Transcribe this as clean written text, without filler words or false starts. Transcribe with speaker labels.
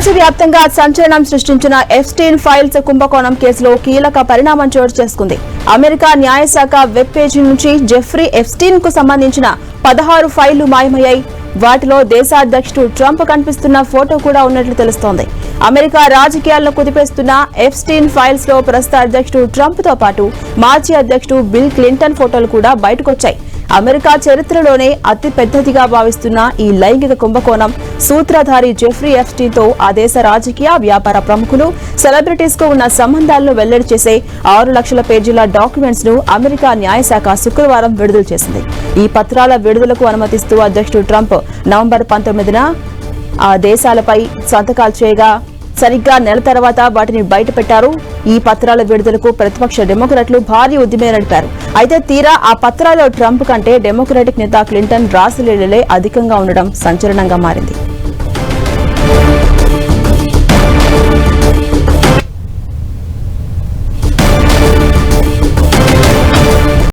Speaker 1: ప్రపంచవ్యాప్తంగా సంచలనం సృష్టించిన ఎఫ్స్టీన్ ఫైల్స్ కుంభకోణం కేసులో కీలక పరిణామం చోటు చేసుకుంది. అమెరికా న్యాయశాఖ వెబ్ పేజీ నుంచి జెఫ్రీ ఎప్స్టీన్ కు సంబంధించిన 16 ఫైళ్లు మాయమయ్యాయి. వాటిలో దేశాధ్యక్షుడు ట్రంప్ కనిపిస్తున్న ఫోటో కూడా ఉన్నట్లు తెలుస్తోంది. అమెరికా రాజకీయాల్లో కుదిపేస్తున్న ఎప్స్టీన్ ఫైల్స్ లో ప్రస్తుత అధ్యక్షుడు ట్రంప్ తో పాటు మాజీ అధ్యక్షుడు బిల్ క్లింటన్ ఫోటోలు కూడా బయటకొచ్చాయి. అమెరికా చరిత్రలోనే అతి పెద్దదిగా భావిస్తున్న ఈ లైంగిక కుంభకోణం సూత్రధారి జెఫ్రీ ఎప్స్టీన్ తో ఆ దేశ రాజకీయ వ్యాపార ప్రముఖులు సెలబ్రిటీస్ కు ఉన్న సంబంధాలను వెల్లడి చేసే 6 లక్షల పేజీల డాక్యుమెంట్స్ ను అమెరికా న్యాయశాఖ శుక్రవారం విడుదల చేసింది. ఈ పత్రాల విడుదలకు అనుమతిస్తూ అధ్యక్షుడు ట్రంప్ నవంబర్ 19న ఆ దేశాలపై సంతకాలు చేయగా సరిగ్గా నెల తర్వాత వాటిని బయటపెట్టారు. ఈ పత్రాల విడుదలకు ప్రతిపక్ష డెమోక్రాట్లు భారీ ఉద్యమే నడిపారు. అయితే తీరా ఆ పత్రాల్లో ట్రంప్ కంటే డెమోక్రాటిక్ నేత క్లింటన్ రాసిలీలలే అధికంగా ఉండడం సంచలనంగా మారింది.